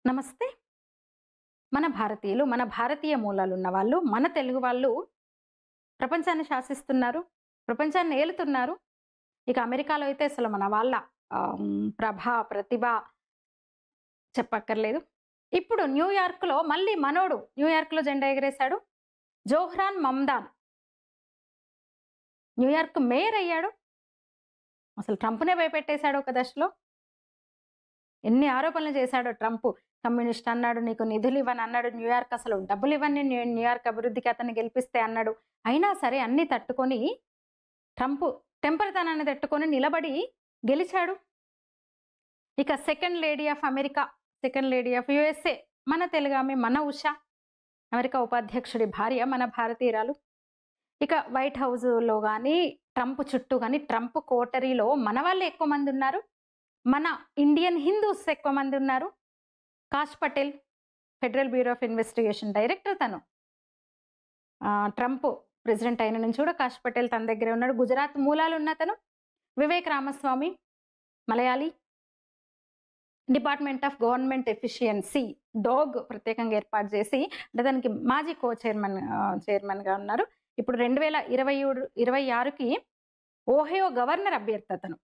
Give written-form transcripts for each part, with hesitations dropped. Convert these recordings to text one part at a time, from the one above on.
నమస్తే. మన భారతీయులు, మన భారతీయ మూలాలున్న వాళ్ళు, మన తెలుగు వాళ్ళు ప్రపంచాన్ని శాసిస్తున్నారు. ప్రపంచాన్ని ఏలుతున్నారు. ఇక అమెరికాలో అయితే అసలు మన వాళ్ళ ప్రతిభ చెప్పక్కర్లేదు. ఇప్పుడు న్యూయార్క్‌లో మళ్ళీ మనోడు న్యూయార్క్‌లో జెండా ఎగరేశాడు. జోహ్రాన్ మమ్దాన్ న్యూయార్క్ మేయర్ అయ్యాడు. అసలు ట్రంప్‌నే భయపెట్టేశాడు ఒక దశలో. ఎన్ని ఆరోపణలు చేశాడో ట్రంప్. కమ్యూనిస్ట్ అన్నాడు, నీకు నిధులు ఇవ్వని అన్నాడు, న్యూయార్క్ అసలు డబ్బులు ఇవ్వని న్యూయార్క్ అభివృద్ధికి అతన్ని గెలిపిస్తే అన్నాడు. అయినా సరే అన్ని తట్టుకొని ట్రంప్ టెంపర్‌తనాన్ని తట్టుకొని నిలబడి గెలిచాడు. ఇక second lady of America, second lady of USA మన తెలుగామె, మన ఉష, అమెరికా ఉపాధ్యక్షుడి భార్య, మన భారతీయురాలు. ఇక వైట్ హౌస్‌లో గానీ, ట్రంప్ చుట్టూ గానీ, ట్రంప్ కోటరీలో మన వాళ్ళే ఎక్కువ మంది ఉన్నారు. మన ఇండియన్ హిందూస్ ఎక్కువ మంది ఉన్నారు. Kash Patel Federal Bureau of Investigation director తను. ట్రంప్ ప్రెసిడెంట్ అయిన నుంచి కూడా కాష్ పటేల్ తన దగ్గరే ఉన్నాడు. గుజరాత్ మూలాలు ఉన్న తను. Vivek Ramaswamy Malayali. Department of government efficiency డోగ్ ప్రత్యేకంగా ఏర్పాటు చేసి అంటే దానికి మాజీ చైర్మన్గా ఉన్నారు. ఇప్పుడు 2026కి ఓహియో గవర్నర్ అభ్యర్థి అతను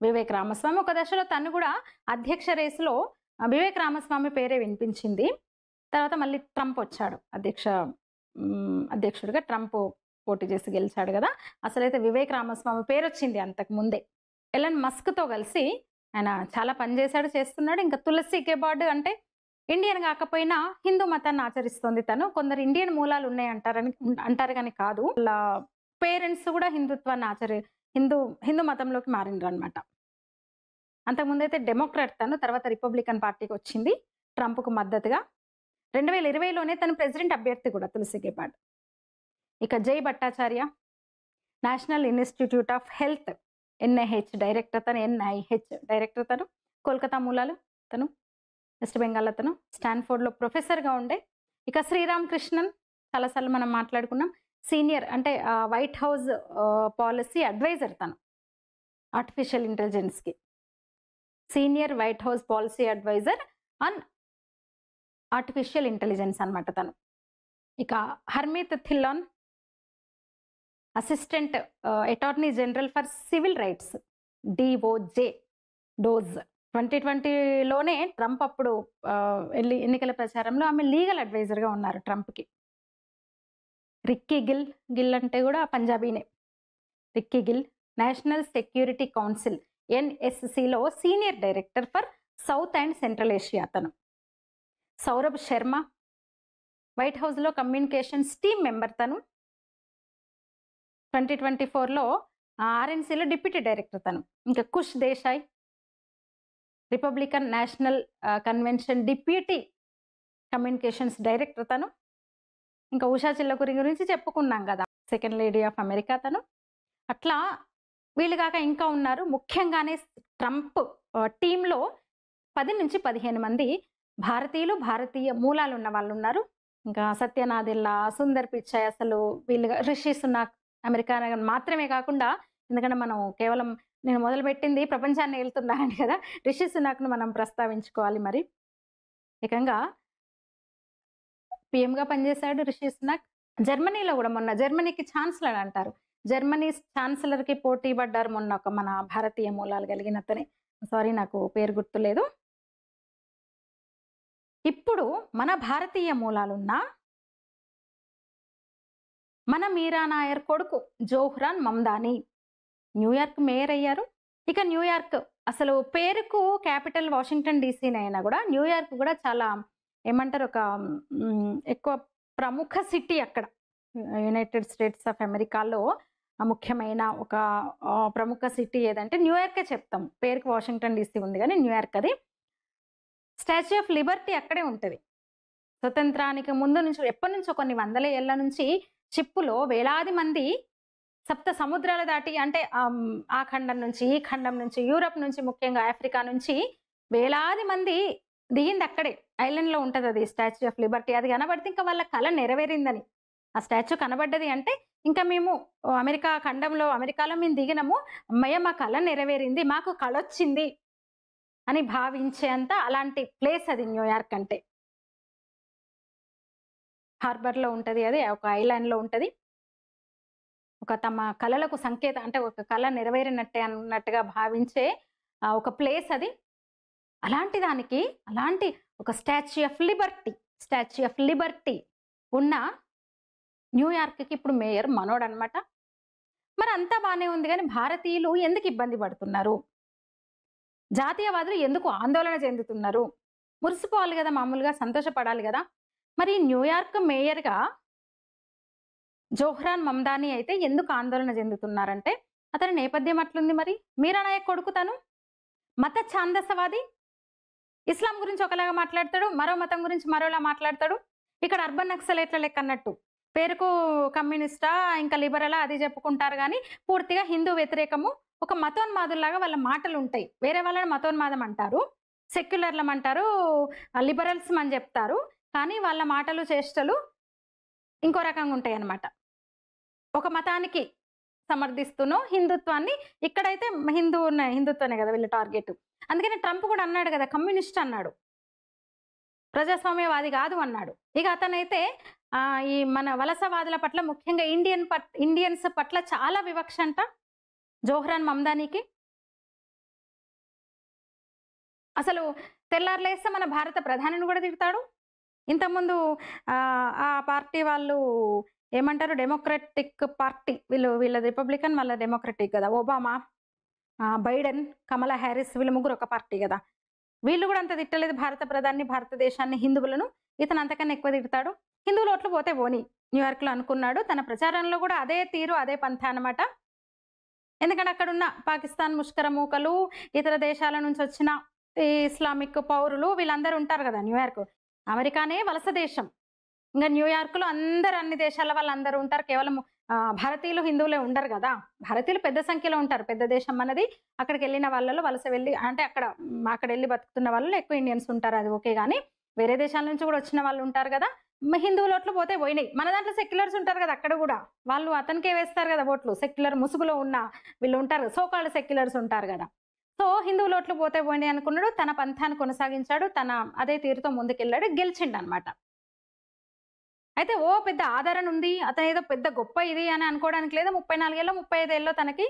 వివేక్ రామస్వామి. ఒక దశలో తను కూడా అధ్యక్ష రేసులో వివేక్ రామస్వామి పేరే వినిపించింది. తర్వాత మళ్ళీ ట్రంప్ వచ్చాడు అధ్యక్షుడిగా. ట్రంప్ పోటీ చేసి గెలిచాడు కదా. అసలైతే వివేక్ రామస్వామి పేరు వచ్చింది అంతకు ముందే. ఎలన్ మస్క్తో కలిసి ఆయన చాలా పనిచేశాడు, చేస్తున్నాడు. ఇంకా తులసి గెబార్డ్ అంటే ఇండియన్ కాకపోయినా హిందూ మతాన్ని ఆచరిస్తోంది తను. కొందరు ఇండియన్ మూలాలు ఉన్నాయి అంటారు కానీ కాదు. వాళ్ళ పేరెంట్స్ కూడా హిందుత్వాన్ని హిందూ మతంలోకి మారిండ్రు అనమాట. అంతకుముందు అయితే డెమోక్రాట్ తను, తర్వాత రిపబ్లికన్ పార్టీకి వచ్చింది ట్రంప్కు మద్దతుగా. 2020లోనే తను ప్రెసిడెంట్ అభ్యర్థి కూడా తులసి గెబార్డ్. ఇక జై Bhattacharya national institute of health NIH director తను. కోల్కతా మూలాలు తను, వెస్ట్ బెంగాల్ అతను. స్టాన్ఫోర్డ్లో ప్రొఫెసర్గా ఉండే. ఇక శ్రీరామ్ కృష్ణన్ చాలాసార్లు మనం మాట్లాడుకున్నాం. సీనియర్ అంటే వైట్ హౌస్ పాలసీ అడ్వైజర్ తను, ఆర్టిఫిషియల్ ఇంటెలిజెన్స్కి senior White House policy adviser on artificial intelligence అనమాట తను. ఇక Harmeet Dhillon assistant attorney general for civil rights DOJ. 2020లోనే ట్రంప్ అప్పుడు ఎన్నికల ప్రచారంలో ఆమె లీగల్ అడ్వైజర్గా ఉన్నారు ట్రంప్కి. రిక్కీ గిల్ అంటే కూడా పంజాబీనే. Ricky Gill National Security Council ఎన్ఎస్సిలో senior director for South and Central Asia అతను. సౌరభ్ శర్మ వైట్ హౌస్లో కమ్యూనికేషన్స్ టీమ్ మెంబర్ తను. 2024లో ఆర్ఎన్సీలో డిప్యూటీ డైరెక్టర్ తను. ఇంకా Kush Desai Republican National Convention deputy communications director తను. ఇంకా ఉషా చిల్లకురి గురించి చెప్పుకున్నాం కదా, సెకండ్ లేడీ ఆఫ్ అమెరికా తను. అట్లా వీళ్ళు కాక ఇంకా ఉన్నారు. ముఖ్యంగానే ట్రంప్ టీంలో 10 నుంచి 15 మంది భారతీయులు, భారతీయ మూలాలు ఉన్న వాళ్ళు ఉన్నారు. ఇంకా సత్యనాదెల్లా, సుందర్ పిచాయ్, అసలు వీళ్ళు రిషి సునాక్ అమెరికా మాత్రమే కాకుండా, ఎందుకంటే మనం కేవలం నేను మొదలుపెట్టింది ప్రపంచాన్ని ఏలుతున్నాను కదా, రిషి సునాక్ను మనం ప్రస్తావించుకోవాలి. మరి ఏకంగా పిఎంగా పనిచేశాడు రిషి సునాక్. జర్మనీలో కూడా మొన్న జర్మనీకి ఛాన్సలర్ అంటారు. జర్మనీ ఛాన్సలర్కి పోటీ పడ్డారు మొన్న ఒక మన భారతీయ మూలాలు కలిగిన అతనే. సారీ నాకు పేరు గుర్తులేదు. ఇప్పుడు మన భారతీయ మూలాలున్న మన మీరా నాయర్ కొడుకు జోహ్రాన్ మమ్దాని న్యూయార్క్ మేయర్ అయ్యారు. ఇక న్యూయార్క్ అసలు పేరుకు క్యాపిటల్ వాషింగ్టన్ డీసీని అయినా కూడా న్యూయార్క్ కూడా చాలా ఏమంటారు, ఒక ఎక్కువ ప్రముఖ సిటీ అక్కడ. యునైటెడ్ స్టేట్స్ ఆఫ్ అమెరికాలో ముఖ్యమైన ఒక ప్రముఖ సిటీ ఏదంటే న్యూయార్కే చెప్తాం. పేరుకి వాషింగ్టన్ డీసీ ఉంది కానీ న్యూయార్క్ అది. స్టాచ్యూ ఆఫ్ లిబర్టీ అక్కడే ఉంటుంది. స్వతంత్రానికి ముందు నుంచి, ఎప్పటి నుంచో కొన్ని వందల ఏళ్ల నుంచి షిప్పులో వేలాది మంది సప్త సముద్రాలు దాటి, అంటే ఆ ఖండం నుంచి, ఈ ఖండం నుంచి, యూరప్ నుంచి, ముఖ్యంగా ఆఫ్రికా నుంచి వేలాది మంది దిగింది అక్కడే. ఐలాండ్లో ఉంటుంది అది స్టాచ్యూ ఆఫ్ లిబర్టీ. అది కనబడితే ఇంకా వాళ్ళ కళ నెరవేరిందని. ఆ స్టాచ్యూ కనబడ్డది అంటే ఇంకా మేము అమెరికాలో మేము దిగినాము. అమ్మయ్య! మా కల నెరవేరింది. మాకు కలొచ్చింది అని భావించేంత అలాంటి ప్లేస్ అది న్యూయార్క్ అంటే. హార్బర్‌లో ఉంటది అది. ఒక ఐలాండ్‌లో ఉంటది. ఒక తమ కలలకు అంటే ఒక కల నెరవేరినట్టే అన్నట్టుగా భావించే ఒక ప్లేస్ అది. అలాంటి దానికి అలాంటి ఒక స్టాచ్యూ ఆఫ్ లిబర్టీ ఉన్న న్యూయార్క్‌కి ఇప్పుడు మేయర్ మనోడనమాట. మరంతా బానే ఉంది గానీ భారతీయులు ఎందుకు ఇబ్బంది పడుతున్నారు? జాతీయవాదులు ఎందుకు ఆందోళన చెందుతున్నారు? మురిసిపోవాలి గదా! మామూలుగా సంతోషపడాలి గదా! మరి న్యూయార్క్ మేయర్‌గా జోహ్రాన్ మమ్దాని అయితే ఎందుకు ఆందోళన చెందుతున్నారంటే, అతని నేపథ్యం అట్లుంది మరి. మీరా నాయక్ కొడుకు తను. మత ఛాందసవాది. ఇస్లాం గురించి ఒకలాగా మాట్లాడతాడు. మరో మతం గురించి మరోలా మాట్లాడతాడు. ఇక్కడ అర్బన్ నక్సలైట్ల లెక్కన్నట్టు. పేరుకు కమ్యూనిస్టా, ఇంకా లిబరలా అది చెప్పుకుంటారు గానీ, పూర్తిగా హిందూ వ్యతిరేకము. ఒక మతోన్మాదుల్లాగా వాళ్ళ మాటలుంటాయి. వేరే వాళ్ళని మతోన్మాదం అంటారు. సెక్యులర్‌లమంటారు. లిబరల్స్ అని చెప్తారు. కానీ వాళ్ళ మాటలు, చేష్టలు ఇంకో రకంగా ఉంటాయన్నమాట. ఒక మతానికి సమర్థిస్తూనో హిందుత్వాన్ని ఇక్కడైతే హిందుత్వనే కదా వీళ్ళ టార్గెట్. అందుకని ట్రంప్ కూడా అన్నాడు కదా, కమ్యూనిస్ట్ అన్నాడు. ప్రజాస్వామ్యవాది కాదు అన్నాడు. ఇక అతనైతే ఈ మన వలసవాదుల పట్ల ముఖ్యంగా ఇండియన్స్ పట్ల చాలా వివక్ష అంట జోహ్రాన్ మమ్దానికి. అసలు తెల్లారులేస్తే మన భారత ప్రధానిని కూడా తిడతాడు. ఇంతకుముందు ఆ పార్టీ వాళ్ళు ఏమంటారు, డెమోక్రటిక్ పార్టీ వీళ్ళది రిపబ్లికన్, వాళ్ళ డెమోక్రటిక్ కదా. ఒబామా, బైడెన్, కమలా హ్యారిస్ వీళ్ళు ముగ్గురు ఒక పార్టీ కదా. వీళ్ళు కూడా అంత తిట్టలేదు భారత ప్రధాని, భారతదేశాన్ని, హిందువులను. ఇతను అంతకన్నా ఎక్కువ తిడతాడు. హిందువులు ఓట్లు పోతే పోని న్యూయార్క్‌లో అనుకున్నాడు. తన ప్రచారంలో కూడా అదే తీరు, అదే పంథా అన్నమాట. ఎందుకంటే అక్కడున్న పాకిస్తాన్ ముష్కర మూకలు, ఇతర దేశాల నుంచి వచ్చిన ఈ ఇస్లామిక్ పౌరులు వీళ్ళందరూ ఉంటారు కదా న్యూయార్క్. అమెరికానే వలస దేశం. ఇంక న్యూయార్క్‌లో అన్ని దేశాల వాళ్ళందరూ ఉంటారు. కేవలం భారతీయులు, హిందువులే ఉండరు గదా! భారతీయులు పెద్ద సంఖ్యలో ఉంటారు. పెద్ద దేశం మనది. అక్కడికెళ్ళిన వాళ్ళలో వలస వెళ్లి అంటే అక్కడెళ్లి బతుకుతున్న వాళ్ళలో ఎక్కువ ఇండియన్స్ ఉంటారు. అది ఓకే గానీ, వేరే దేశాల నుంచి కూడా వచ్చిన వాళ్ళు ఉంటారు గదా! హిందువుల ఓట్లు పోతే పోయినాయి. మన దాంట్లో సెక్యులర్స్ ఉంటారు గదా అక్కడ గూడా. వాళ్ళు అతనికే వేస్తారు గదా ఓట్లు. సెక్యులర్ ముసుగులో ఉన్న వీళ్ళు ఉంటారు. సో కాల్డ్ సెక్యులర్స్ ఉంటారు గదా! సో హిందువుల ఓట్లు పోతే పోయినాయి అనుకున్నాడు. తన పంథాన్ని కొనసాగించాడు. అదే తీరుతో ముందుకెళ్ళాడు. గెలిచిండనమాట. అయితే పెద్ద ఆదరణ ఉంది. అతనేదో పెద్ద గొప్ప ఇది అని అనుకోవడానికి లేదు. 34 ఏళ్ళో, 35 ఏళ్ళో తనకి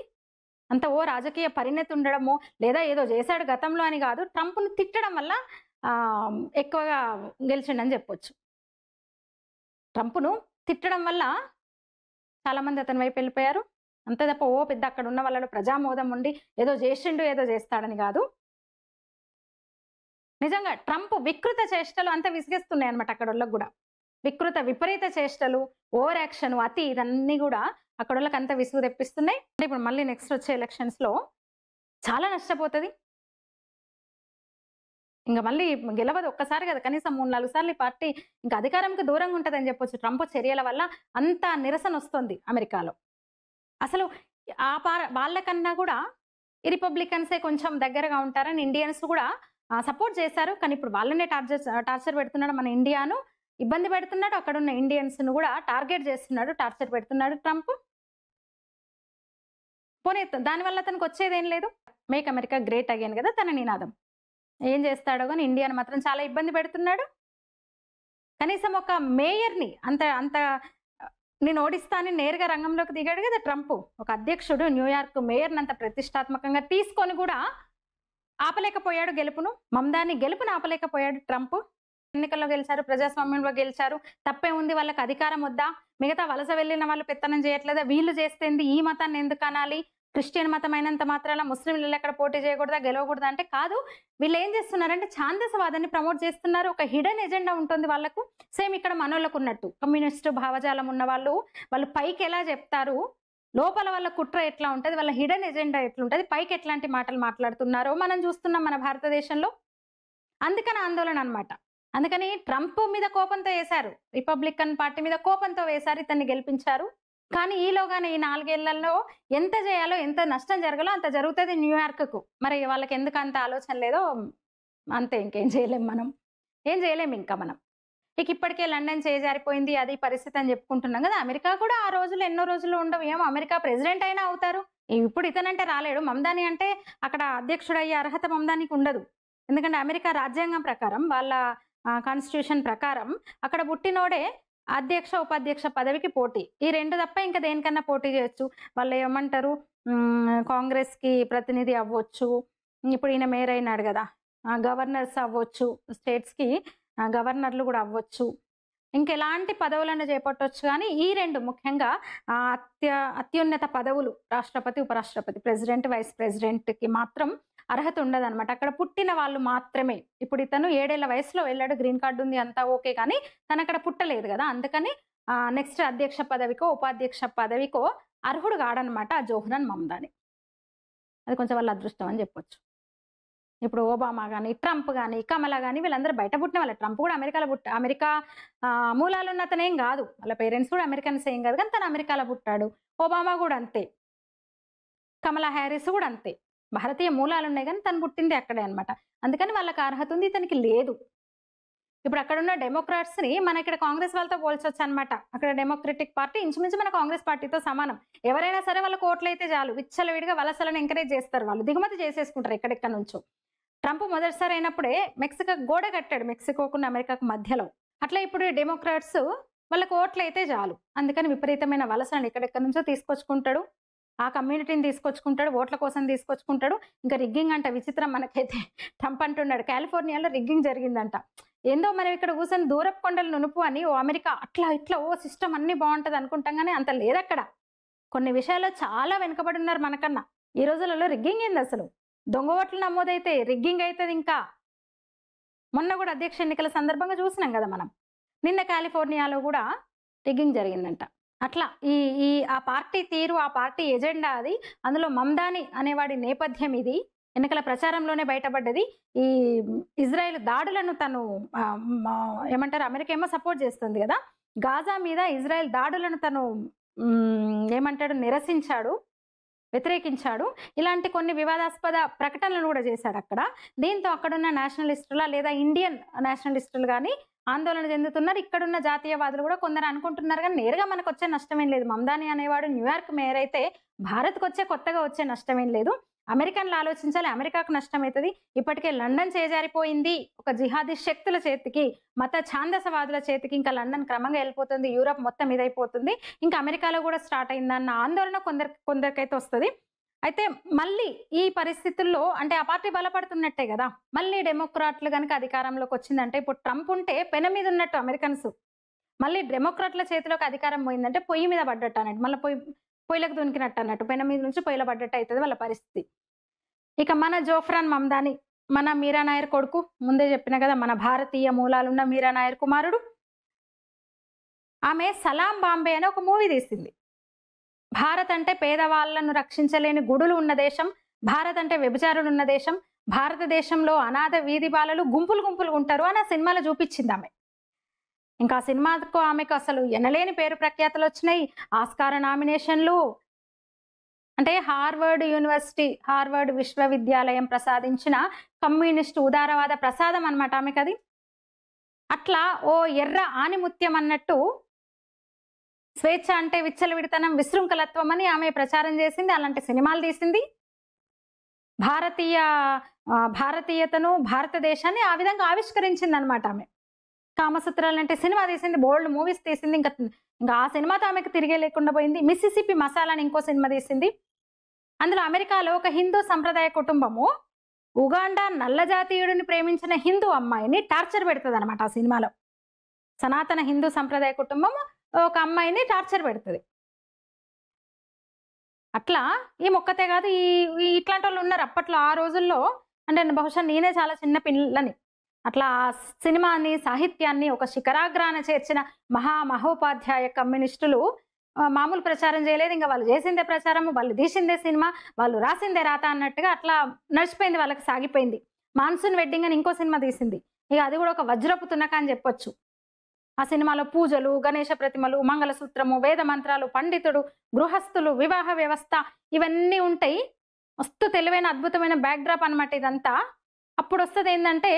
అంత రాజకీయ పరిణతి ఉండడమో, లేదా ఏదో చేశాడు గతంలో అని కాదు. ట్రంప్‌ని తిట్టడం వల్ల ఎక్కువగా గెలిచిండని చెప్పొచ్చు. ట్రంప్‌ను తిట్టడం వల్ల చాలామంది అతని వైపు వెళ్ళిపోయారు. అంతే తప్ప పెద్ద అక్కడ ఉన్న వాళ్ళలో ప్రజామోదం ఉండి ఏదో చేసిండు, ఏదో చేస్తాడని కాదు. నిజంగా ట్రంప్ వికృత చేష్టలు అంత విసిగిస్తున్నాయన్నమాట అక్కడోళ్ళకి గూడా. విపరీత చేష్టలు, ఓవర్ యాక్షన్, అతి ఇదన్నీ గూడా అక్కడోళ్ళకి అంత విసుగు తెప్పిస్తున్నాయి. అంటే ఇప్పుడు మళ్ళీ నెక్స్ట్ వచ్చే ఎలక్షన్స్‌లో చాలా నష్టపోతది. ఇంక మళ్ళీ గెలవదు ఒక్కసారి కదా! కనీసం 3, 4 సార్లు ఈ పార్టీ ఇంకా అధికారంకి దూరంగా ఉంటదని చెప్పొచ్చు. ట్రంప్ చర్యల వల్ల అంత నిరసనొస్తుంది అమెరికాలో. అసలు వాళ్ళకన్నా గూడా ఈ రిపబ్లికన్సే కొంచెం దగ్గరగా ఉంటారని ఇండియన్స్ కూడా సపోర్ట్ చేశారు. కానీ ఇప్పుడు వాళ్ళనే టార్చర్ పెడుతున్నాడు మన ఇండియాను. ఇబ్బంది పెడుతున్నాడు. అక్కడున్న ఇండియన్స్‌ను గూడా టార్గెట్ చేస్తున్నాడు. టార్చర్ పెడుతున్నాడు ట్రంప్. పోనీ దానివల్ల అతనికొచ్చేదేం లేదు. మేక్ అమెరికా గ్రేట్ అగైన్ గదా తన నినాదం. ఏం చేస్తాడో గాని ఇండియాను మాత్రం చాలా ఇబ్బంది పెడుతున్నాడు. కనీసం ఒక మేయర్‌ని అంత నేను ఓడిస్తా అని నేరుగా రంగంలోకి దిగాడు గదా ట్రంప్. ఒక అధ్యక్షుడు న్యూయార్క్ మేయర్‌ని అంత ప్రతిష్టాత్మకంగా తీసుకొని గూడా ఆపలేకపోయాడు గెలుపును. మమ్దాని గెలుపును ఆపలేకపోయాడు ట్రంప్. ఎన్నికల్లో గెలిచారు, ప్రజాస్వామ్యంలో గెలిచారు. తప్పేముంది, వాళ్ళకి అధికారం వద్దా? మిగతా వలస వెళ్ళిన వాళ్ళు పెత్తనం చేయట్లేదా? వీళ్ళు చేస్తేంది, ఈ మతాన్ని ఎందుకు అనాలి? క్రిస్టియన్ మతం అయినంత మాత్రాన ముస్లింలు ఎక్కడ పోటీ చేయకూడదా, గెలవకూడదా అంటే కాదు. వీళ్ళు ఏం చేస్తున్నారంటే ఛాందసవాదాన్ని ప్రమోట్ చేస్తున్నారు. ఒక హిడెన్ ఎజెండా ఉంటుంది వాళ్ళకు. సేమ్ ఇక్కడ మనోళ్ళకు ఉన్నట్టు కమ్యూనిస్ట్ భావజాలం ఉన్న వాళ్ళు పైకి ఎలా చెప్తారు, లోపల వాళ్ళ కుట్ర ఎట్లా ఉంటది, వాళ్ళ హిడెన్ ఎజెండా ఎట్లుంటది, పైకి ఎట్లాంటి మాటలు మాట్లాడుతున్నారో మనం చూస్తున్నాం మన భారతదేశంలో. అందుకని ఆందోళన అన్నమాట. అందుకని ట్రంప్ మీద కోపంతో వేశారు. రిపబ్లికన్ పార్టీ మీద కోపంతో వేశారు. ఇతన్ని గెలిపించారు. కానీ ఈలోగానే ఈ 4 ఏళ్లలో ఎంత చేయాలో, ఎంత నష్టం జరగాలో అంత జరుగుతది న్యూయార్క్‌కు. మరి వాళ్ళకి ఎందుకు అంత ఆలోచన లేదో అంతే. ఇంకేం చేయలేం మనం. ఏం చేయలేం ఇంకా మనం. ఇక ఇప్పటికే లండన్ చేజారిపోయింది అది పరిస్థితి అని చెప్పుకుంటున్నాం కదా. అమెరికా కూడా ఆ రోజులు ఎన్నో రోజులు ఉండవు. ఏమో అమెరికా ప్రెసిడెంట్ అయినా అవుతారు. ఇప్పుడు ఇతనంటే రాలేడు. మమ్దాని అంటే అక్కడ అధ్యక్షుడయ్యే అర్హత మమ్దానికి ఉండదు. ఎందుకంటే అమెరికా రాజ్యాంగం ప్రకారం వాళ్ళ కాన్స్టిట్యూషన్ ప్రకారం అక్కడ పుట్టినోడే అధ్యక్ష, ఉపాధ్యక్ష పదవికి పోటీ. ఈ 2 తప్ప ఇంకా దేనికన్నా పోటీ చేయొచ్చు. వాళ్ళు ఏమంటారు కాంగ్రెస్‌కి ప్రతినిధి అవ్వచ్చు. ఇప్పుడు ఈయన మేయర్ అయినాడు గదా! గవర్నర్స్ అవ్వచ్చు. స్టేట్స్‌కి గవర్నర్‌లు గూడా అవ్వచ్చు. ఇంకెలాంటి పదవులను చేపట్టొచ్చు గానీ, ఈ 2 ముఖ్యంగా అత్యున్నత పదవులు రాష్ట్రపతి, ఉపరాష్ట్రపతి, ప్రెసిడెంట్, వైస్ ప్రెసిడెంట్‌కి మాత్రం అర్హత ఉండదనమాట. అక్కడ పుట్టిన వాళ్ళు మాత్రమే. ఇప్పుడు ఇతను 7 ఏళ్ల వయసులో వెళ్ళాడు. గ్రీన్ కార్డ్ ఉంది అంతా ఓకే. కానీ తనక్కడ పుట్టలేదు గదా! అందుకని నెక్స్ట్ అధ్యక్ష పదవికో, ఉపాధ్యక్ష పదవికో అర్హుడు కాడనమాట ఆ జోహ్రన్ మమ్దాని. అది కొంచెం వాళ్ళ అదృష్టం అని చెప్పొచ్చు. ఇప్పుడు ఒబామా గాని, ట్రంప్ గాని, కమలా గాని వీళ్ళందరూ బయట పుట్టిన వాళ్ళే. ట్రంప్ కూడా అమెరికా మూలాలున్న అతనేం గాదు. వాళ్ళ పేరెంట్స్ కూడా అమెరికన్స్ ఏం గాదు. కానీ తను అమెరికాలో పుట్టాడు. ఒబామా గూడా అంతే. కమలా హారిస్ గూడా అంతే. భారతీయ మూలాలున్నాయి గానీ తను పుట్టింది అక్కడే అన్నమాట. అందుకని వాళ్ళకి అర్హత ఉంది. ఇతనికి లేదు. ఇప్పుడు అక్కడున్న డెమోక్రాట్స్‌ని మన ఇక్కడ కాంగ్రెస్ వాళ్ళతో పోల్చొచ్చనమాట. అక్కడ డెమోక్రటిక్ పార్టీ ఇంచుమించు మన కాంగ్రెస్ పార్టీతో సమానం. ఎవరైనా సరే వాళ్ళకి ఓట్లయితే చాలు విచ్చలవిడిగా వలసలను ఎంకరేజ్ చేస్తారు వాళ్ళు. దిగుమతి చేసేసుకుంటారు ఎక్కడెక్కడి నుంచో. ట్రంప్ మొదటిసారి అయినప్పుడే మెక్సికో గోడ కట్టాడు. మెక్సికోకున్న అమెరికాకు మధ్యలో. అట్లా ఇప్పుడు డెమోక్రాట్స్ వాళ్ళకి ఓట్లయితే చాలు. అందుకని విపరీతమైన వలసలను ఎక్కడెక్కడి నుంచో తీసుకొచ్చుకుంటాడు. ఆ కమ్యూనిటీని తీసుకొచ్చుకుంటాడు. ఓట్ల కోసం తీసుకొచ్చుకుంటాడు. ఇంకా రిగ్గింగ్ అంట విచిత్రం మనకైతే. ట్రంప్ అంటున్నాడు కాలిఫోర్నియాలో రిగ్గింగ్ జరిగిందంట. ఏందో మనం ఇక్కడ కూర్చొని దూరపు కొండలు నునుపు అని ఓ అమెరికా అట్లా ఇట్లా ఓ సిస్టమ్ అన్నీ బావుంటది అనుకుంటాం గానీ అంత లేదక్కడ. కొన్ని విషయాల్లో చాలా వెనుకబడి ఉన్నారు మనకన్నా. ఈ రోజులలో రిగ్గింగ్ ఏందసలు? దొంగ ఓట్లు నమోదైతే రిగ్గింగ్ అయితది ఇంకా. మొన్న గూడా అధ్యక్ష ఎన్నికల సందర్భంగా చూసినాం గదా మనం. నిన్న కాలిఫోర్నియాలో గూడా రిగ్గింగ్ జరిగిందంట. అట్లా ఈ ఈ ఆ పార్టీ తీరు, ఆ పార్టీ ఎజెండా అది. అందులో మమ్దాని అనేవాడి నేపథ్యం ఇది. ఎన్నికల ప్రచారంలోనే బయటపడ్డది. ఈ ఇజ్రాయెల్ దాడులను తను ఏమంటారు అమెరికా ఏమో సపోర్ట్ చేస్తుంది గదా! గాజా మీద ఇజ్రాయెల్ దాడులను తను ఏమంటాడు నిరసించాడు. వ్యతిరేకించాడు. ఇలాంటి కొన్ని వివాదాస్పద ప్రకటనలు గూడా చేశాడక్కడ. దీంతో అక్కడున్న నేషనలిస్టుల లేదా ఇండియన్ నేషనలిస్టులు గాని ఆందోళన చెందుతున్నారు. ఇక్కడున్న జాతీయవాదులు గూడా కొందరు అనుకుంటున్నారు గానీ నేరుగా మనకొచ్చే నష్టమేం లేదు. మమ్దాని అనేవాడు న్యూయార్క్ మేయర్ అయితే భారత్‌కొచ్చే కొత్తగా వచ్చే నష్టమేం లేదు. అమెరికన్లు ఆలోచించాలి. అమెరికాకు నష్టమైతది. ఇప్పటికే లండన్ చేజారిపోయింది. ఒక జిహాదీ శక్తుల చేతికి, మత ఛాందసవాదుల చేతికి. ఇంకా లండన్ క్రమంగా వెళ్ళిపోతుంది. యూరప్ మొత్తం ఇదైపోతుంది. ఇంకా అమెరికాలో గూడా స్టార్ట్ అయిందన్న ఆందోళన కొందరికైతే వస్తది. అయితే మళ్ళీ ఈ పరిస్థితుల్లో అంటే ఆ పార్టీ బలపడుతున్నట్టే గదా! మళ్ళీ డెమోక్రాట్లు గనుక అధికారంలోకి వచ్చిందంటే ఇప్పుడు ట్రంప్ ఉంటే పెన మీద ఉన్నట్టు అమెరికన్స్. మళ్ళీ డెమోక్రాట్ల చేతిలోకి అధికారం పోయిందంటే పొయ్యి మీద పడ్డట్టు అన్నట్టు. మళ్ళీ పొయ్యిలోకి దునికినట్టు అన్నట్టు. పెన మీద నుంచి పొయ్యిలో పడ్డట్టు అయితది వాళ్ళ పరిస్థితి. ఇక మన జోఫ్రాన్ మమ్దాని, మన మీరా నాయర్ కొడుకు. ముందే చెప్పిన కదా మన భారతీయ మూలాలున్న మీరా నాయర్ కుమారుడు. ఆమె సలాం బాంబే అని ఒక మూవీ తీసింది. భారత్ అంటే పేదవాళ్లను రక్షించలేని గుడులు ఉన్న దేశం. భారత్ అంటే వ్యభిచారులు ఉన్న దేశం. భారతదేశంలో అనాథ వీధి బాలలు గుంపులు ఉంటారు అని ఆ సినిమాలో చూపించింది ఆమె. ఇంకా ఆ సినిమాకు ఆమెకు అసలు ఎనలేని పేరు ప్రఖ్యాతలు వచ్చినాయి. ఆస్కార్ నామినేషన్లు. అంటే హార్వర్డ్ విశ్వవిద్యాలయం ప్రసాదించిన కమ్యూనిస్టు ఉదారవాద ప్రసాదం అన్నమాట ఆమెకది. అట్లా ఓ ఎర్ర ఆనిముత్యం అన్నట్టు స్వేచ్ఛ అంటే విచ్చలవిడితనం, విశృంఖలత్వం అని ఆమె ప్రచారం చేసింది. అలాంటి సినిమాలు తీసింది. భారతీయతను, భారతదేశాన్ని ఆ విధంగా ఆవిష్కరించిందనమాట ఆమె. కామసూత్రాలు అంటే సినిమా తీసింది. బోల్డ్ మూవీస్ తీసింది. ఇంకా ఆ సినిమాతో ఆమెకు తిరిగే లేకుండా పోయింది. మిస్సిసిపి మసాలా అని ఇంకో సినిమా తీసింది. అందులో అమెరికాలో ఒక హిందూ సంప్రదాయ కుటుంబము ఉగాండా నల్ల జాతీయుడిని ప్రేమించిన హిందూ అమ్మాయిని టార్చర్ పెడుతుందన్నమాట ఆ సినిమాలో. సనాతన హిందూ సంప్రదాయ కుటుంబం ఒక అమ్మాయిని టార్చర్ పెడుతుంది. అట్లా ఈ మొక్కతే కాదు ఇట్లాంటి వాళ్ళు ఉన్నారు అప్పట్లో ఆ రోజుల్లో. అంటే బహుశా నేనే చాలా చిన్న పిల్లని. అట్లా ఆ సినిమాని, సాహిత్యాన్ని ఒక శిఖరాగ్రాన చేర్చిన మహోపాధ్యాయ కమ్యూనిస్టులు మామూలు ప్రచారం చేయలేదు. ఇంకా వాళ్ళు చేసిందే ప్రచారము, వాళ్ళు తీసిందే సినిమా, వాళ్ళు రాసిందే రాత అన్నట్టుగా అట్లా నడిచిపోయింది, వాళ్ళకి సాగిపోయింది. మాన్సూన్ వెడ్డింగ్ అని ఇంకో సినిమా తీసింది. ఇక అది కూడా ఒక వజ్రపు తునక అని చెప్పొచ్చు. ఆ సినిమాలో పూజలు, గణేష ప్రతిమలు, మంగళసూత్రము, వేద మంత్రాలు, పండితుడు, గృహస్థులు, వివాహ వ్యవస్థ ఇవన్నీ ఉంటాయి. మస్తు తెలివైన అద్భుతమైన బ్యాక్డ్రాప్ అనమాట ఇదంతా. అప్పుడు వస్తుంది ఏంటంటే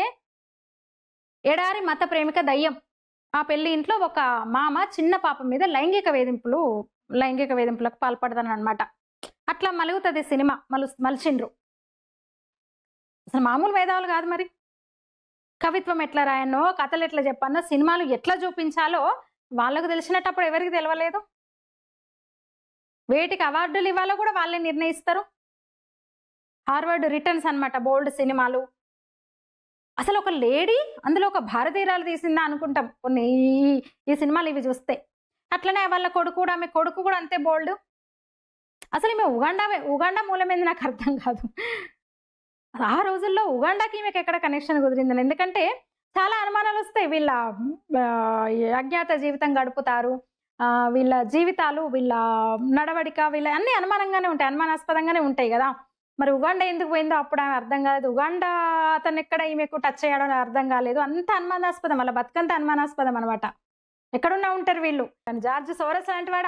ఎడారి మత ప్రేమిక దయ్యం. ఆ పెళ్లి ఇంట్లో ఒక మామ చిన్న పాప మీద లైంగిక వేధింపులకు పాల్పడతానన్నమాట. అట్లా మలుగుతది సినిమా. మలిచిండ్రు. అసలు మామూలు మేధావులు కాదు మరి. కవిత్వం ఎట్లా రాయనో, కథలు ఎట్లా చెప్పనో, సినిమాలు ఎట్లా చూపించాలో వాళ్ళకు తెలిసినట్టు అప్పుడు ఎవరికి తెలవలేదు. వేటికి అవార్డులు ఇవ్వాలో కూడా వాళ్ళే నిర్ణయిస్తారు. హార్వర్డ్ రిటర్న్స్ అన్నమాట బోల్డ్ సినిమాలు. అసలు ఒక లేడీ అందులో ఒక భారతీయురాలు తీసిందా అనుకుంటాం కొన్ని ఈ సినిమాలు ఇవి చూస్తే. అట్లనే వాళ్ళ కొడుకు కూడా, ఆమె కొడుకు కూడా అంతే బోల్డ్. అసలు ఈమె ఉగాండా మూలమేంది నాకు అర్థం కాదు. ఆ రోజుల్లో ఉగాండాకి ఈమెకి ఎక్కడ కనెక్షన్ కుదిరిందని. ఎందుకంటే చాలా అనుమానాలు వస్తాయి. వీళ్ళ అజ్ఞాత జీవితం గడుపుతారు. వీళ్ళ జీవితాలు, వీళ్ళ నడవడిక, వీళ్ళ అన్ని అనుమానంగానే ఉంటాయి, అనుమానాస్పదంగానే ఉంటాయి కదా. మరి ఉగాండా ఎందుకు పోయిందో అప్పుడు ఆమె అర్థం కాలేదు. ఉగాండా అతను ఎక్కడ ఈమెకు టచ్ అయ్యాడో అర్థం కాలేదు. అంత అనుమానాస్పదం, వాళ్ళ బతుకంత అనుమానాస్పదం అనమాట. ఎక్కడున్నా ఉంటారు వీళ్ళు. కానీ జార్జ్ సోరస్ లాంటి వాడు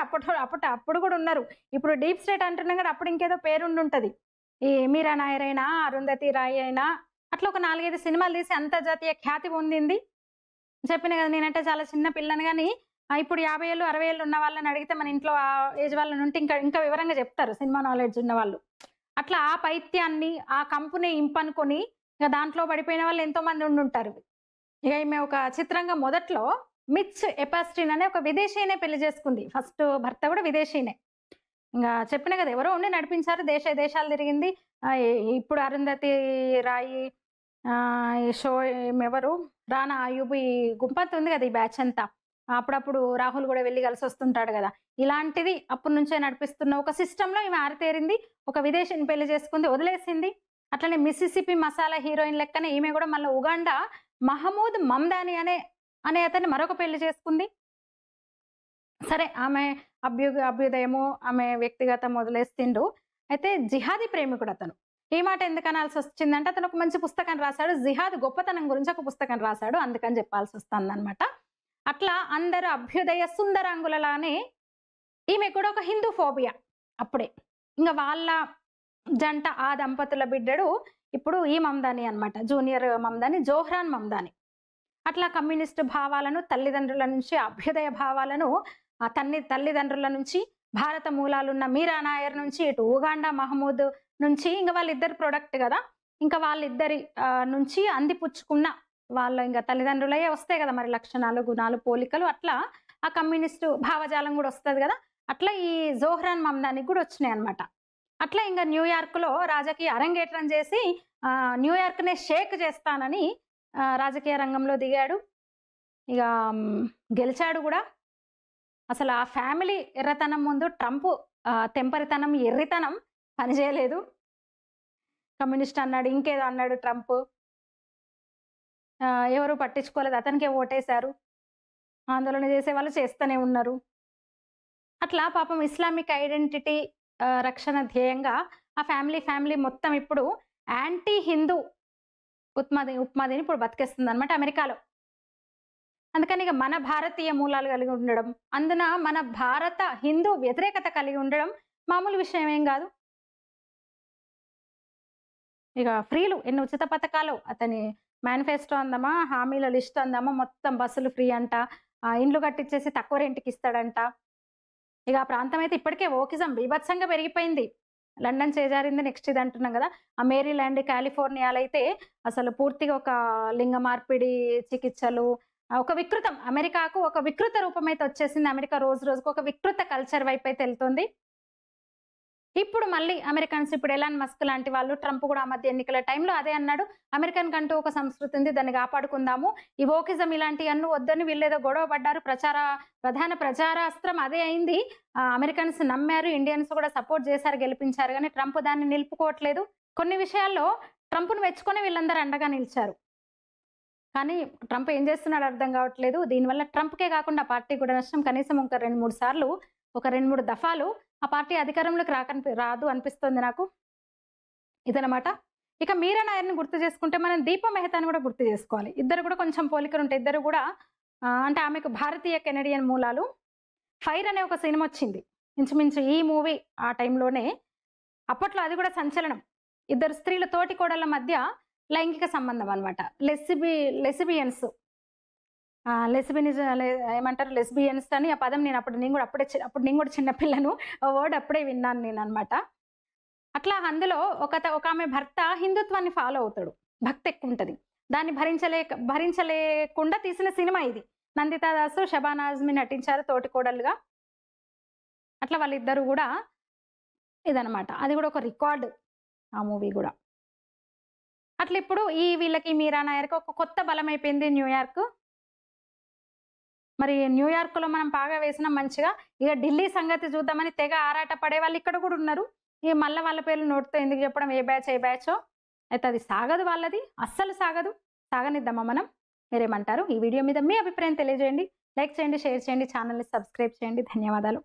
అప్పుడు కూడా ఉన్నారు. ఇప్పుడు డీప్ స్టేట్ అంటున్నాం కదా, అప్పుడు ఇంకేదో పేరుండి ఉంటది. ఈ మీరా నాయర్ అయినా, అరుంధతి రాయ్ అయినా అట్లా ఒక 4-5 సినిమాలు తీసి అంతర్జాతీయ ఖ్యాతి పొందింది. చెప్పిన కదా నేనంటే చాలా చిన్న పిల్లని, కానీ ఇప్పుడు 50 ఏళ్ళు 60 ఏళ్ళు ఉన్న వాళ్ళని అడిగితే మన ఇంట్లో ఆ ఏజ్ వాళ్ళని ఉంటే ఇంకా వివరంగా చెప్తారు సినిమా నాలెడ్జ్ ఉన్న వాళ్ళు. అట్లా ఆ పైత్యాన్ని, ఆ కంపుని ఇంపనుకొని ఇక దాంట్లో పడిపోయిన వాళ్ళు ఎంతో మంది ఉండుంటారు. ఇక ఈమె ఒక చిత్రంగా మొదట్లో మిచ్ ఎపాస్టిన్ అనే ఒక విదేశీయనే పెళ్లి చేసుకుంది. ఫస్ట్ భర్త కూడా విదేశీయనే. ఇంకా చెప్పిన కదా ఎవరో ఉండి నడిపించారు, దేశాలు తిరిగింది. ఇప్పుడు అరుంధతి రాయి, షో ఎవరు రానా అయూబ్, ఈ గుంపంత ఉంది కదా ఈ బ్యాచ్ అంతా. అప్పుడప్పుడు రాహుల్ కూడా వెళ్ళి కలిసి వస్తుంటాడు కదా. ఇలాంటిది అప్పటి నుంచే నడిపిస్తున్న ఒక సిస్టంలో ఈమె ఆరితేరింది. ఒక విదేశీని పెళ్లి చేసుకుంది, వదిలేసింది. అట్లనే మిసిసిపి మసాలా హీరోయిన్ లెక్కనే ఈమె కూడా మళ్ళీ ఉగాండా మహమూద్ మమ్దాని అనే అతన్ని మరొక పెళ్లి చేసుకుంది. సరే, ఆమె అభ్యుదయము, ఆమె వ్యక్తిగతం వదిలేసిండు. అయితే జిహాదీ ప్రేమికుడు అతను. ఈ మాట ఎందుకు అనాల్సి వచ్చిందంటే, అతను ఒక మంచి పుస్తకం రాశాడు, జిహాద్ గొప్పతనం గురించి ఒక పుస్తకం రాశాడు, అందుకని చెప్పాల్సి వస్తుంది అనమాట. అట్లా అందరు అభ్యుదయ సుందరాంగులలానే ఈమె కూడా ఒక హిందూ ఫోబియా అప్పుడే. ఇంకా వాళ్ళ జంట, ఆ దంపతుల బిడ్డడు ఇప్పుడు ఈ మమ్దాని అనమాట, జూనియర్ మమ్దాని, జోహ్రాన్ మమ్దాని. అట్లా కమ్యూనిస్టు భావాలను తల్లిదండ్రుల నుంచి, అభ్యుదయ భావాలను తల్లిదండ్రుల నుంచి, భారత మూలాలున్న మీరా నాయర్ నుంచి, ఇటు ఉగాండా మహమూద్ నుంచి, ఇంకా వాళ్ళిద్దరు ప్రొడక్ట్ కదా, ఇంకా వాళ్ళిద్దరి నుంచి అందిపుచ్చుకున్న వాళ్ళ ఇంకా తల్లిదండ్రులయ్యే వస్తాయి కదా మరి లక్షణాలు, గుణాలు, పోలికలు. అట్లా ఆ కమ్యూనిస్టు భావజాలం కూడా వస్తుంది కదా. అట్లా ఈ జోహ్రాన్ మమ్దానికి కూడా వచ్చినాయి అనమాట. అట్లా ఇంకా న్యూయార్క్లో రాజకీయ అరంగేట్రం చేసి న్యూయార్క్నే షేక్ చేస్తానని రాజకీయ రంగంలో దిగాడు. ఇక గెలిచాడు కూడా. అసలు ఆ ఫ్యామిలీ ఎర్రతనం ముందు ట్రంప్ తెంపరితనం, ఎర్రితనం పనిచేయలేదు. కమ్యూనిస్ట్ అన్నాడు, ఇంకేదో అన్నాడు ట్రంప్. ఎవరు పట్టించుకోలేదు, అతనికే ఓటేశారు. ఆందోళన చేసే వాళ్ళు చేస్తూనే ఉన్నారు. అట్లా పాపం ఇస్లామిక్ ఐడెంటిటీ రక్షణ ధ్యేయంగా ఆ ఫ్యామిలీ మొత్తం ఇప్పుడు యాంటీ హిందూ ఉప్మాదిని ఇప్పుడు బతికేస్తుంది అనమాట అమెరికాలో. అందుకని ఇక మన భారతీయ మూలాలు కలిగి ఉండడం, అందున మన భారత హిందూ వ్యతిరేకత కలిగి ఉండడం మామూలు విషయం ఏం కాదు. ఇక ఫ్రీలు ఎన్ని ఉచిత పథకాలు, అతని మేనిఫెస్టో అందామా, హామీల లిస్ట్ అందామా, మొత్తం బస్సులు ఫ్రీ అంట, ఇండ్లు కట్టించేసి తక్కువ రెంట్కి ఇస్తాడంట. ఇక ఆ ప్రాంతం అయితే ఇప్పటికే ఓకిజం బీభత్సంగా పెరిగిపోయింది. లండన్ చేజారింది నెక్స్ట్ ఇది అంటున్నాం కదా. ఆ మేరీల్యాండ్, కాలిఫోర్నియాలో అయితే అసలు పూర్తిగా ఒక లింగ మార్పిడి చికిత్సలు, ఒక వికృతం, అమెరికాకు ఒక వికృత రూపం అయితే వచ్చేసింది. అమెరికా రోజు రోజుకు ఒక వికృత కల్చర్ వైపు అయితే వెళ్తుంది. ఇప్పుడు మళ్ళీ అమెరికన్స్, ఇప్పుడు ఎలాన్ మస్క్ లాంటి వాళ్ళు, ట్రంప్ కూడా ఆ మధ్య ఎన్నికల టైంలో అదే అన్నాడు, అమెరికన్ కంటూ ఒక సంస్కృతి ఉంది, దాన్ని కాపాడుకుందాము, ఈ ఓకిజం ఇలాంటివన్నీ వద్దని వీళ్ళేదో గొడవ పడ్డారు. ప్రధాన ప్రచారాస్త్రం అదే అయింది. అమెరికన్స్ నమ్మారు, ఇండియన్స్ కూడా సపోర్ట్ చేశారు, గెలిపించారు. కానీ ట్రంప్ దాన్ని నిలుపుకోవట్లేదు. కొన్ని విషయాల్లో ట్రంప్ను మెచ్చుకొని వీళ్ళందరూ అండగా నిలిచారు. కానీ ట్రంప్ ఏం చేస్తున్నాడు అర్థం కావట్లేదు. దీనివల్ల ట్రంప్కే కాకుండా పార్టీ కూడా నష్టం. కనీసం ఒక 2-3 సార్లు, ఒక 2-3 దఫాలు ఆ పార్టీ అధికారంలోకి రాదు అనిపిస్తుంది నాకు. ఇదనమాట. ఇక మీరా నాయర్ని గుర్తు చేసుకుంటే మనం దీప మెహతాని కూడా గుర్తు చేసుకోవాలి. ఇద్దరు కూడా కొంచెం పోలికలు ఉంటాయి. ఇద్దరు కూడా అంటే ఆమెకు భారతీయ కెనడియన్ మూలాలు. ఫైర్ అనే ఒక సినిమా వచ్చింది ఇంచుమించు ఈ మూవీ ఆ టైంలోనే. అప్పట్లో అది కూడా సంచలనం. ఇద్దరు స్త్రీల తోటి కోడళ్ళ మధ్య లైంగిక సంబంధం అనమాట, లెస్బియన్స్. లెస్బినిజ ఏమంటారు లెస్బియన్స్ అని ఆ పదం నేను అప్పుడు నేను కూడా చిన్న పిల్లను. ఆ వర్డ్ అప్పుడే విన్నాను నేననమాట. అట్లా అందులో ఒక ఆమె భర్త హిందుత్వాన్ని ఫాలో అవుతాడు. భక్తి ఎక్కువుంటది. దాన్ని భరించలేకుండా తీసిన సినిమా ఇది. నందితా దాసు, షబానా ఆజ్మీ నటించారు తోటికోడలుగా. అట్లా వాళ్ళిద్దరూ గూడా ఇదనమాట. అది గూడా ఒక రికార్డ్ ఆ మూవీ గూడా. అట్లా ఇప్పుడు వీళ్ళకి మీరా నాయర్‌కి ఒక కొత్త బలమైపోయింది న్యూయార్క్. మరి న్యూయార్క్‌లో మనం పాగా వేసినాం మంచిగా. ఇక ఢిల్లీ సంగతి చూద్దామని తెగ ఆరాట పడేవాళ్ళు ఇక్కడ గూడా ఉన్నారు. ఇగ మళ్ళా వాళ్ళ పేర్లు నోటితో ఎందుకు చెప్పడం ఏ బ్యాచో. అయితే అది సాగదు వాళ్ళది. అస్సలు సాగదు. సాగనిద్దామా మనం? మీరేమంటారు? ఈ వీడియో మీద మీ అభిప్రాయం తెలియజేయండి. లైక్ చేయండి, షేర్ చేయండి, ఛానెల్‌ని సబ్స్క్రైబ్ చేయండి. ధన్యవాదాలు.